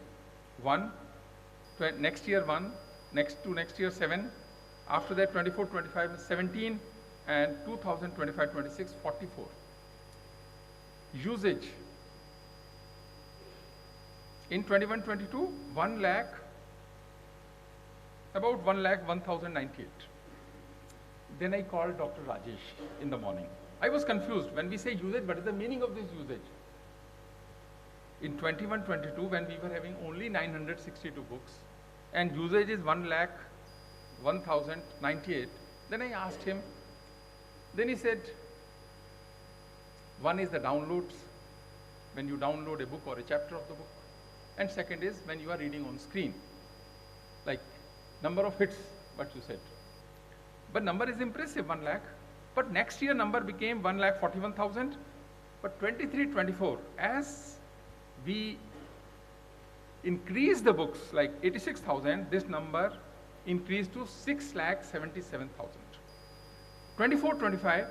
1, next year 1, next year 7, after that 24-25, 17, and 2025-26, 44. Usage. In 21-22, 1 lakh, about 1,01,098. Then I called Dr. Rajesh in the morning. I was confused. When we say usage, what is the meaning of this usage? In 21-22, when we were having only 962 books, and usage is 1,01,098, then I asked him, then he said, one is the downloads, when you download a book or a chapter of the book. And second is when you are reading on screen, like number of hits, what you said. But number is impressive, 1 lakh. But next year number became 1,41,000. But 23-24, as we increase the books, like 86,000, this number increased to 6,77,000. 24-25,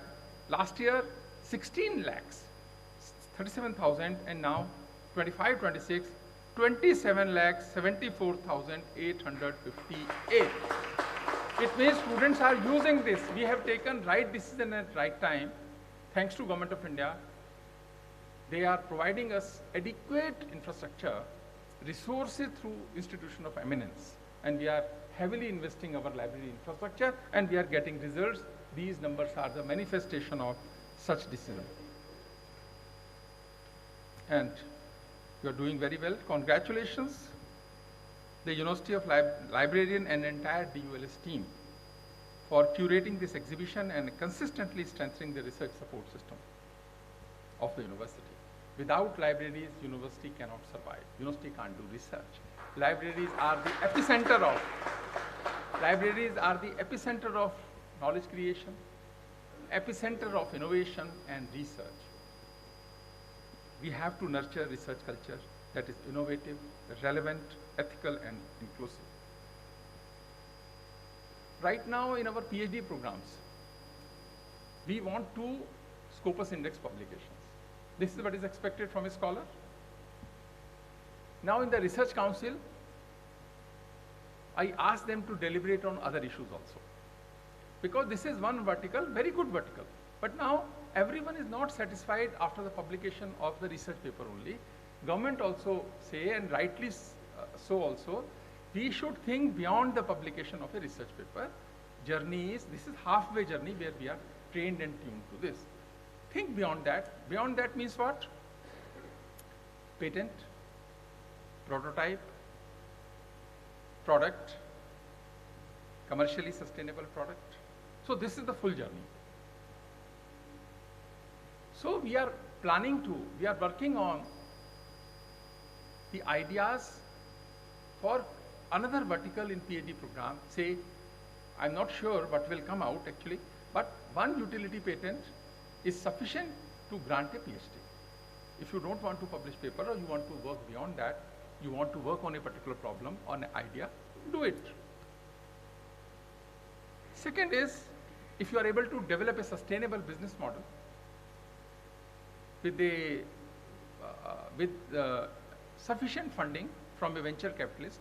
last year 16 lakhs, 37,000, and now 25-26, 27,74,858. It means students are using this. We have taken right decision at right time. Thanks to Government of India, they are providing us adequate infrastructure, resources through institution of eminence. And we are heavily investing our library infrastructure, and we are getting results. These numbers are the manifestation of such decision. And you are doing very well. Congratulations, the University of Librarian and entire DULS team for curating this exhibition and consistently strengthening the research support system of the university. Without libraries, university cannot survive. University can't do research. Libraries are the epicenter of knowledge creation, epicenter of innovation and research. We have to nurture research culture that is innovative, relevant, ethical, and inclusive. Right now in our PhD programs, we want 2 Scopus Index publications. This is what is expected from a scholar. Now in the Research Council, I ask them to deliberate on other issues also. Because this is one vertical, very good vertical. But now everyone is not satisfied after the publication of the research paper only. Government also say, and rightly so also, we should think beyond the publication of a research paper. This is halfway journey where we are trained and tuned to this. Think beyond that. Beyond that means what? Patent, prototype, product, commercially sustainable product. So this is the full journey. So we are working on the ideas for another vertical in PhD program. Say, I'm not sure what will come out actually, but one utility patent is sufficient to grant a PhD. If you don't want to publish paper or you want to work beyond that, you want to work on a particular problem, on an idea, do it. Second is, if you are able to develop a sustainable business model with sufficient funding from a venture capitalist,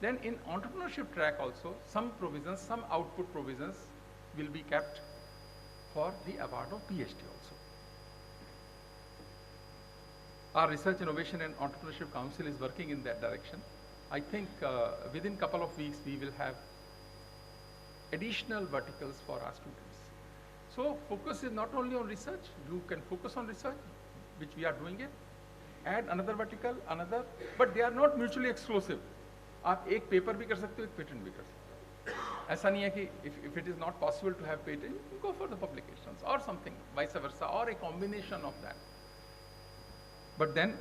then in entrepreneurship track also, some provisions, some output provisions will be kept for the award of PhD also. Our Research, Innovation and Entrepreneurship Council is working in that direction. I think within couple of weeks we will have additional verticals for our students. So focus is not only on research, you can focus on research, which we are doing it, add another vertical, but they are not mutually exclusive. आप एक paper भी कर सकते हो, एक patent भी कर सकते हो. ऐसा नहीं है कि if it is not possible to have patent, you go for the publications or something, vice versa, or a combination of that. But then,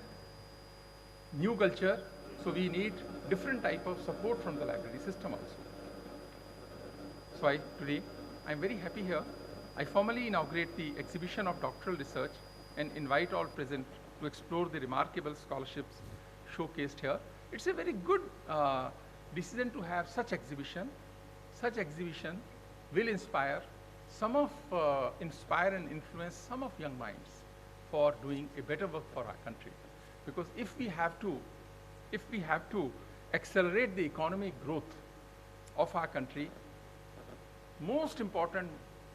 new culture, so we need different type of support from the library system also. So today, I'm very happy here. I formally inaugurate the exhibition of doctoral research and invite all present to explore the remarkable scholarships showcased here. It's a very good decision to have such exhibition. Such exhibition will inspire and influence some of young minds for doing a better work for our country. Because if we have to accelerate the economic growth of our country, most important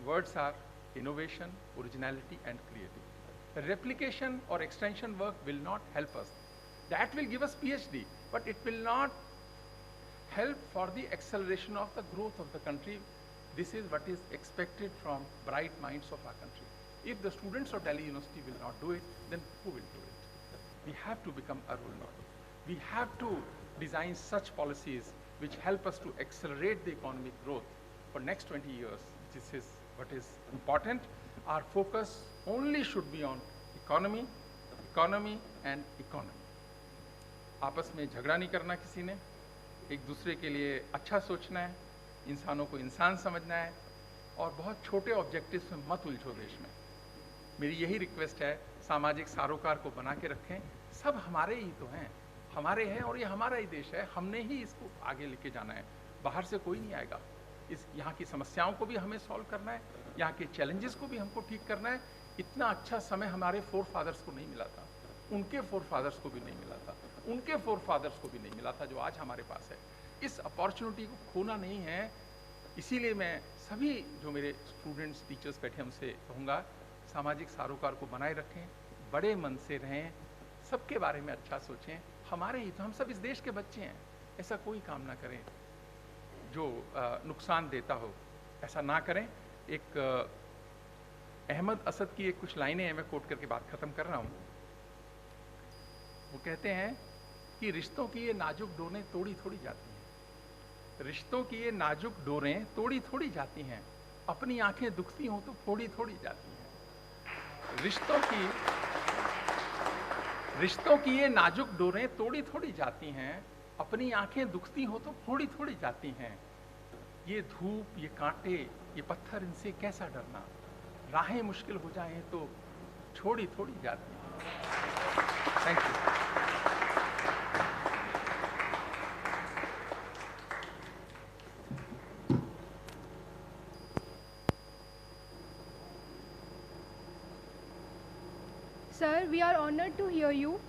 words are innovation, originality and creativity. Replication or extension work will not help us. That will give us PhD, but it will not help for the acceleration of the growth of the country. This is what is expected from bright minds of our country. If the students of Delhi University will not do it, then who will do it? We have to become a role model. We have to design such policies which help us to accelerate the economic growth for next 20 years. This is what is important. Our focus only should be on economy, economy and economy. आपस में झगड़ा नहीं करना किसी ने, एक दूसरे के लिए अच्छा सोचना है, इंसानों को इंसान समझना है और बहुत छोटे ऑब्जेक्टिव्स में मत उलझो देश में. मेरी यही रिक्वेस्ट है, सामाजिक सारोकार को बना के रखें. सब हमारे ही तो हैं, हमारे हैं और ये हमारा ही देश है. हमने ही इसको आगे लेके जाना है. बाहर से कोई नहीं आएगा. यहाँ की समस्याओं को भी हमें सॉल्व करना है, यहाँ के चैलेंजेस को भी हमको ठीक करना है. इतना अच्छा समय हमारे फोर फादर्स को नहीं मिला था, उनके फोर फादर्स को भी नहीं मिला था, उनके फोर फादर्स को भी नहीं मिला था जो आज हमारे पास है. इस अपॉर्चुनिटी को खोना नहीं है. इसीलिए मैं सभी जो मेरे स्टूडेंट्स टीचर्स बैठे हैं उनसे कहूँगा, सामाजिक सरोकार को बनाए रखें, बड़े मन से रहें, सबके बारे में अच्छा सोचें। हमारे ही तो, हम सब इस देश के बच्चे हैं, ऐसा कोई काम ना करें जो नुकसान देता हो, ऐसा ना करें। एक अहमद असद की एक कुछ लाइनें हैं, मैं कोट करके बात खत्म कर रहा हूँ। वो कहते हैं कि रिश्तों की ये नाजुक डोरें तोड़ी थोड़ी जाती हैं, रिश्तों की ये नाजुक डोरें तोड़ी थोड़ी जाती हैं, अपनी आंखें दुखती हों तो फोड़ी थोड़ी जाती हैं। रिश्तों की ये नाजुक डोरें तोड़ी थोड़ी जाती हैं, अपनी आंखें दुखती हों तो फोड़ी थोड़ी जाती हैं। ये धूप, ये कांटे, ये पत्थर, इनसे कैसा डरना, राहें मुश्किल हो जाएं तो छोड़ी थोड़ी जाती हैं। Thank you. Sir, we are honored to hear you.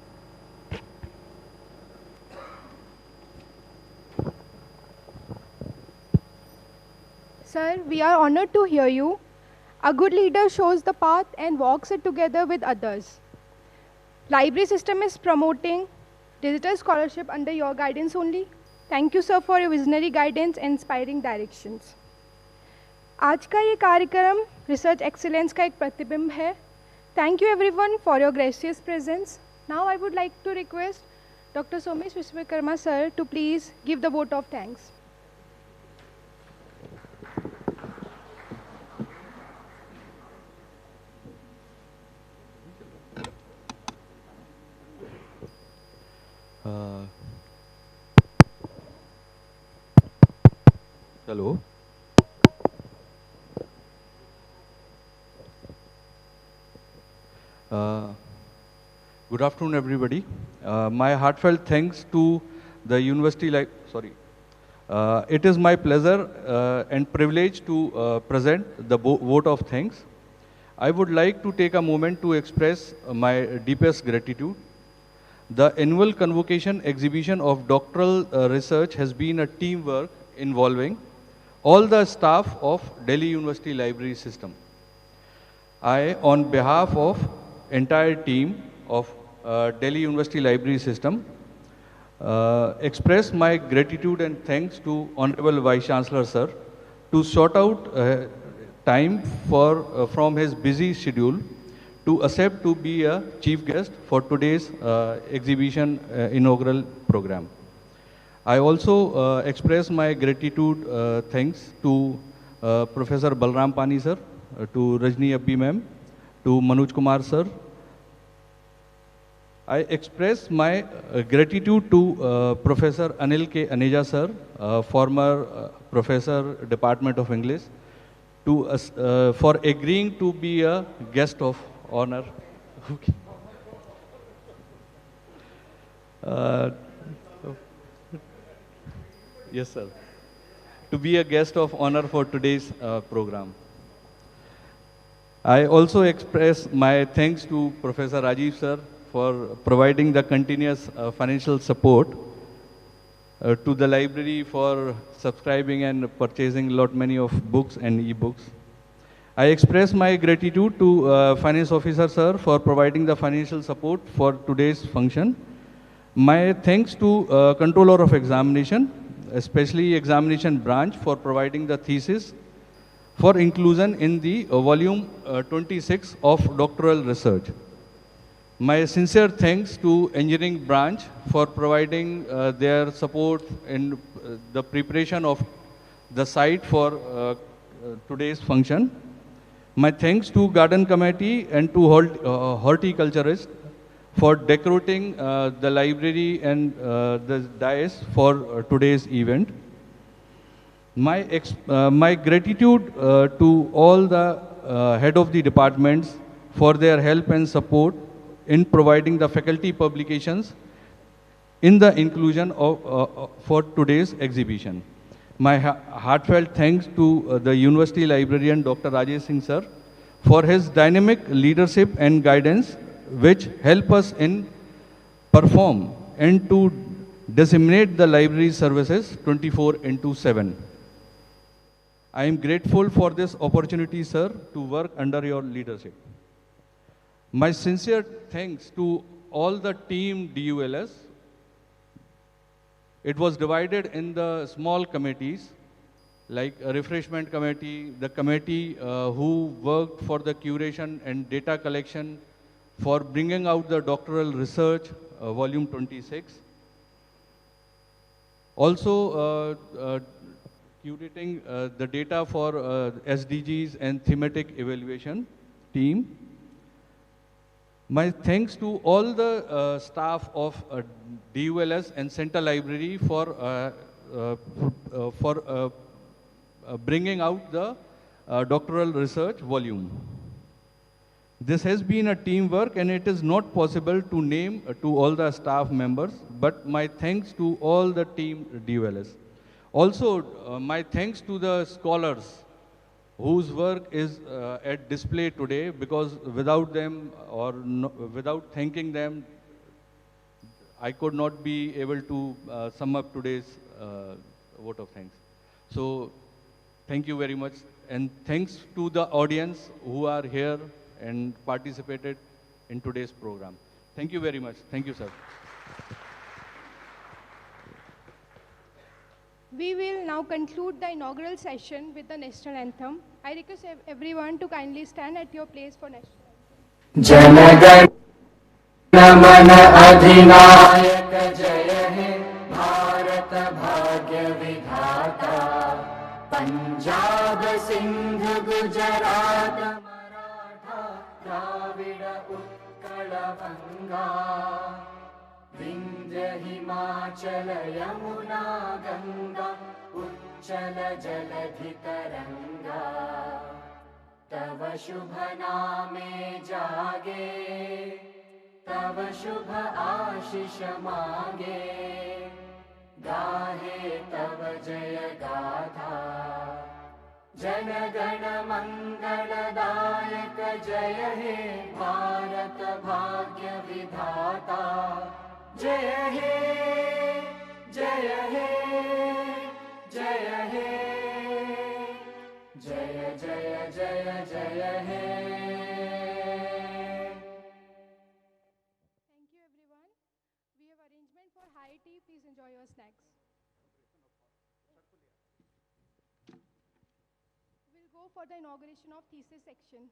Sir, we are honored to hear you. A good leader shows the path and walks it together with others. Library system is promoting digital scholarship under your guidance only. Thank you, sir, for your visionary guidance and inspiring directions. आज का ये कार्यक्रम research excellence का एक प्रतिबिंब है. Thank you everyone for your gracious presence. Now I would like to request Dr. Somesh Vishwakarma sir to please give the vote of thanks. Hello. Good afternoon, everybody. My heartfelt thanks to the university. It is my pleasure and privilege to present the vote of thanks. I would like to take a moment to express my deepest gratitude. The annual Convocation exhibition of doctoral research has been a teamwork involving all the staff of Delhi University Library System. I, on behalf of entire team of Delhi University Library System, express my gratitude and thanks to Honorable Vice Chancellor Sir to sort out time from his busy schedule to accept to be a chief guest for today's exhibition inaugural program. I also express my gratitude, thanks to Professor Balram Pani sir, to Rajni Abbi ma'am, to Manoj Kumar sir. I express my gratitude to Professor Anil K. Aneja sir, former Professor Department of English, for agreeing to be a guest of honor. Okay. Yes, sir. To be a guest of honor for today's program. I also express my thanks to Professor Rajiv sir for providing the continuous financial support to the library for subscribing and purchasing many of books and e-books. I express my gratitude to Finance Officer sir for providing the financial support for today's function. My thanks to Controller of Examination, especially Examination Branch, for providing the thesis for inclusion in the volume 26 of doctoral research. My sincere thanks to Engineering Branch for providing their support in the preparation of the site for today's function. My thanks to Garden Committee and to horticulturists for decorating the library and the dais for today's event. My gratitude to all the head of the departments for their help and support in providing the faculty publications in the inclusion of for today's exhibition. My heartfelt thanks to the University Librarian Dr. Rajesh Singh sir for his dynamic leadership and guidance, which help us in perform and to disseminate the library services 24/7. I am grateful for this opportunity, sir, to work under your leadership. My sincere thanks to all the team DULS. It was divided in the small committees, like a refreshment committee, the committee who worked for the curation and data collection for bringing out the doctoral research, volume 26. Also, curating the data for SDGs and thematic evaluation team. My thanks to all the staff of DULS and Central Library for bringing out the doctoral research volume. This has been a teamwork, and it is not possible to name to all the staff members, but my thanks to all the team DULS. Also, my thanks to the scholars whose work is at display today, because without them or without thanking them, I could not be able to sum up today's vote of thanks. So thank you very much, and thanks to the audience who are here and participated in today's program. Thank you very much. Thank you, sir. We will now conclude the inaugural session with the national anthem. I request everyone to kindly stand at your place for national anthem. जनगण मन अधिनायक जय हे भारत भाग्य विधाता पंजाब सिंध गुजरात मराठा द्राविड उत्कल बंगा विंध्य हिमाचल यमुना गंगा उच्चल जलधि तरंगा तव शुभ नामे जागे तव शुभ आशीष मांगे गाहे तव जय गाथा जन गण मंगलदायक जय हे भारत भाग्य विधाता जय हे जय हे जय हे जय जय जय जय हे Thank you, everyone. We have arrangement for high tea. Please enjoy your snacks. We'll go for the inauguration of thesis section.